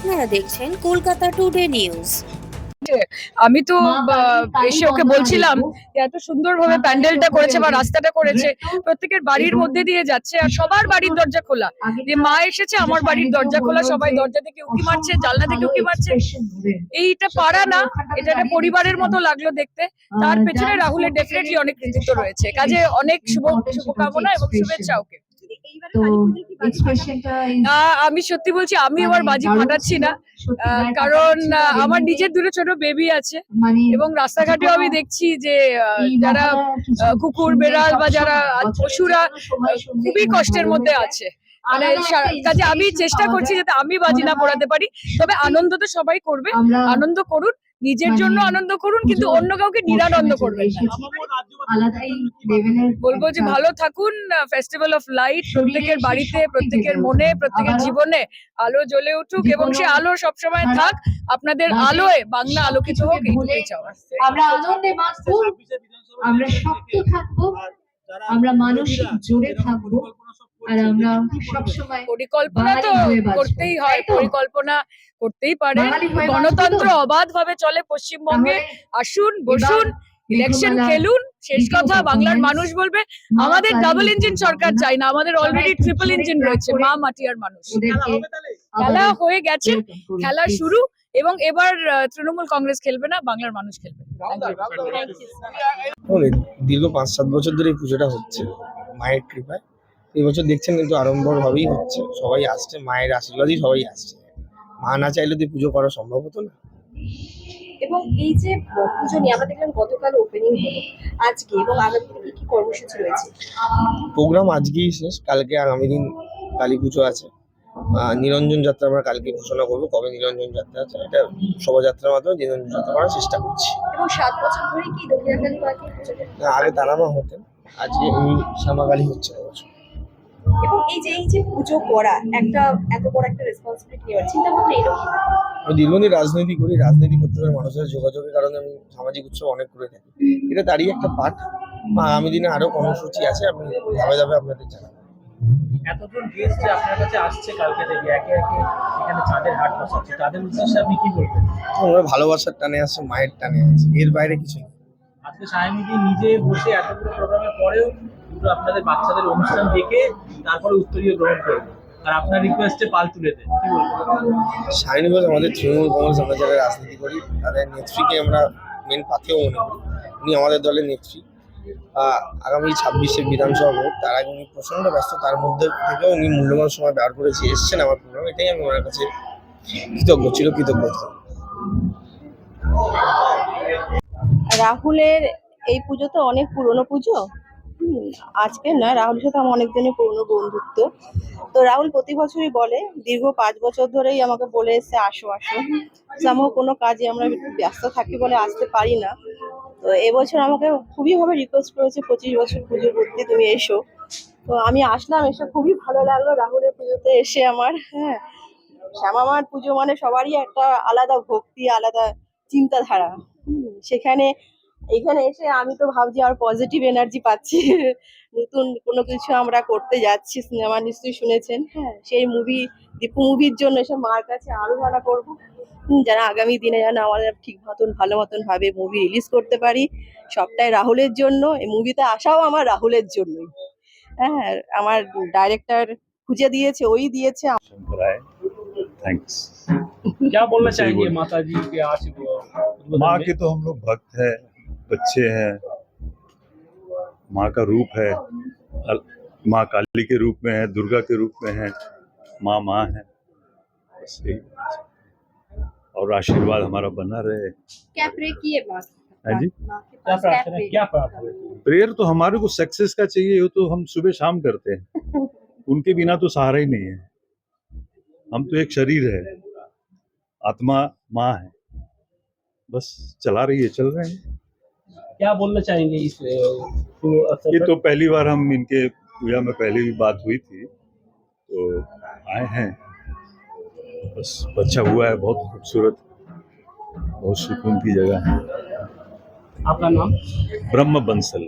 আপনারা দেখছেন Kolkata today news. আমি তো এসে ওকে বলছিলাম যে এত সুন্দরভাবে প্যান্ডেলটা করেছে বা রাস্তাটা করেছে, প্রত্যেকের বাড়ির মধ্যে দিয়ে যাচ্ছে আর সবার বাড়ির দরজা খোলা। যে মা এসেছে, আমার বাড়ির দরজা খোলা, সবাই দরজা থেকে উঁকি মারছে, জানলা থেকে উঁকি মারছে। এইটা পাড়া না, এটা একটা পরিবারের মতো লাগলো দেখতে। তার পেছনে রাহুলের ডেফিনেটলি অনেক কৃতিত্ব রয়েছে। কাজে অনেক শুভকামনা এবং শুভেচ্ছা ওকে। আমি সত্যি বলছি, আমি এবার বাজি ফাটাচ্ছি না, কারণ আমার নিজের দুটো ছোট বেবি আছে এবং রাস্তাঘাটেও আমি দেখছি যে যারা কুকুর বেড়াল বা যারা পশুরা খুবই কষ্টের মধ্যে আছে। মানে কাজে আমি চেষ্টা করছি যাতে আমি বাজি না পোড়াতে পারি। তবে আনন্দ তো সবাই করবে, আনন্দ করুন, নিজের জন্য আনন্দ করুন, কিন্তু অন্য কাউকে নিরানন্দ করবেন না। বলবো যে ভালো থাকুন। ফেস্টিভ্যাল অফ লাইট প্রত্যেকের বাড়িতে, প্রত্যেকের মনে, প্রত্যেকের জীবনে আলো জ্বলে উঠুক এবং সে আলো সবসময় থাক। আপনাদের আলোয় বাংলা আলোকিত হোক, এইটুকুই চাওয়া। আমরা আনন্দে বাঁচবো, আমরা শক্ত থাকবো, আমরা মানসিক জোরে থাকবো, আর আমরা সবসময় পরিকল্পনা তো করতেই হয়, পরিকল্পনা করতেই পারে। গণতন্ত্র অবাধভাবে চলে পশ্চিমবঙ্গে। আসুন, বসুন, ইলেকশন খেলুন। শেষ কথা বাংলার মানুষ বলবে আমাদের ডাবল ইঞ্জিন সরকার চাই না, আমাদের অলরেডি ট্রিপল ইঞ্জিন রয়েছে, মা মাটি আর মানুষ। খেলা হয়ে গেছে, খেলা শুরু, এবং এবার তৃণমূল কংগ্রেস খেলবে না, বাংলার মানুষ খেলবে। দীর্ঘ 5-7 বছর ধরে এই পুজোটা হচ্ছে মায়ের কৃপায়। এই বছর দেখছেন কিন্তু আড়ম্বর ভাবেই হচ্ছে, সবাই আসছে, মায়ের আশীর্বাদই সবাই আসছে। মা না চাইলে তো পুজো করা সম্ভব হতো না। এবং এই যে পুজো নিয়ে আমরা দেখলাম গতকাল ওপেনিং হলো, আজকে এবং আগামী দিনে কি কর্মসূচি রয়েছে? প্রোগ্রাম আজকেই শেষ, কালকে আগামী দিন কালী পুজো আছে। নিরঞ্জন যাত্রা আমরা কালকে ঘোষণা করবো কবে নিরঞ্জন যাত্রা আছে। এটা শোভাযাত্রার মাধ্যমে নিরঞ্জন যাত্রা করার চেষ্টা করছি। এবং 7 বছর ধরে কি দক্ষিণাকালী মাকে পুজো করতে? আগে তারামা হতেন, আজকে উনি শ্যামাকালী হচ্ছে এবছর। এবং এই যে পুজো করা একটা এত বড় একটা রেসপন্সিবিলিটি নেওয়ার চিন্তা ভাবনা এলো কি? আমি দীর্ঘদিন রাজনীতি করি, রাজনীতি করতে পারে মানুষের যোগাযোগের কারণে আমি সামাজিক উৎসব অনেক করে থাকি। এটা তারই একটা পার্ট। আগামী দিনে আরো কর্মসূচি আছে, আমি ধাপে ধাপে আপনাদের জানাবো। এতজন গেস্ট যে আপনার কাছে আসছে কালকে থেকে একে একে এখানে চাঁদের হাট বসাচ্ছে, তাদের উদ্দেশ্যে আপনি কি বলবেন? ওরা ভালোবাসার টানে আসছে, মায়ের টানে আছে, এর বাইরে কিছু নেই। আজকে সায়নিধি নিজে বসে এতগুলো প্রোগ্রামের পরেও কিন্তু আপনাদের বাচ্চাদের অনুষ্ঠান দেখে তারপরে উত্তরীয় গ্রহণ করবে, আর আপনার রিকোয়েস্টে পাল তুলে দেন, কি বলবেন? সায়নী ঘোষ আমাদের তৃণমূল কংগ্রেস, আমরা যারা রাজনীতি করি তাদের নেত্রীকে আমরা মেন পাথেও মনে করি। উনি আমাদের দলের নেত্রী। আগামী 26শে বিধানসভা ভোট, তার আগে উনি প্রচণ্ড ব্যস্ত, তার মধ্যে থেকেও উনি মূল্যবান সময় বার করেছে, এসছেন আমার প্রোগ্রাম। এটাই আমি ওনার কাছে কৃতজ্ঞ, চিরকৃতজ্ঞ থাকবো। রাহুলের এই পুজো তো অনেক পুরনো পুজো, আজকে না, রাহুলের সাথে আমার অনেকদিনই পুরনো বন্ধুত্ব। তো রাহুল প্রতি বছরই বলে, দীর্ঘ 5 বছর ধরেই আমাকে বলে এসে আসো আসো। আমার কোনো কাজে আমরা ব্যস্ত থাকি বলে আসতে পারি না। তো এবছর আমাকে খুবই ভাবে রিকোয়েস্ট করেছে 25 বছর পুজো করতে, তুমি এসো। তো আমি আসলাম, এসে খুবই ভালো লাগলো রাহুলের পুজোতে এসে আমার। হ্যাঁ, শ্যামা মার পুজো মানে সবারই একটা আলাদা ভক্তি, আলাদা চিন্তাধারা। সেখানে এখানে এসে আমি তো ভাবছি আর পজিটিভ এনার্জি পাচ্ছি। নতুন কোনো কিছু আমরা করতে যাচ্ছি, সিনেমা নিশ্চয়ই শুনেছেন। হ্যাঁ, সেই দীপু মুভির জন্য এসে মার কাছে আরাধনা করবো, যারা আগামী দিনে যেন আমাদের ঠিক মতন ভালো মতন ভাবে মুভি রিলিজ করতে পারি। সবটাই রাহুলের জন্য, এই মুভিতে আসাও আমার রাহুলের জন্যই। হ্যাঁ, আমার ডাইরেক্টর খুঁজে দিয়েছে, ওই দিয়েছে। थैंक्स। क्या बोलना चाहेंगे माता जी के आशीर्वाद? माँ के तो हम लोग भक्त हैं, बच्चे हैं, माँ का रूप है, माँ काली के रूप में है, दुर्गा के रूप में है, माँ माँ है, बस यही। और आशीर्वाद हमारा बना रहे। क्या प्रे किए बात है जी, क्या प्रार्थना, क्या प्रार्थना? प्रेयर तो हमारे को सक्सेस का चाहिए, वो तो हम सुबह शाम करते हैं। उनके बिना तो सहारा ही नहीं है। हम तो एक शरीर है, आत्मा माँ है, बस चला रही है, चल रहे हैं। क्या बोलना चाहेंगे इस ये तो पहली बार हम इनके पूजा में पहले भी बात हुई थी, तो आए हैं, बस अच्छा हुआ है, बहुत खूबसूरत, बहुत सुकून की जगह है। आपका नाम? ब्रह्म बंसल।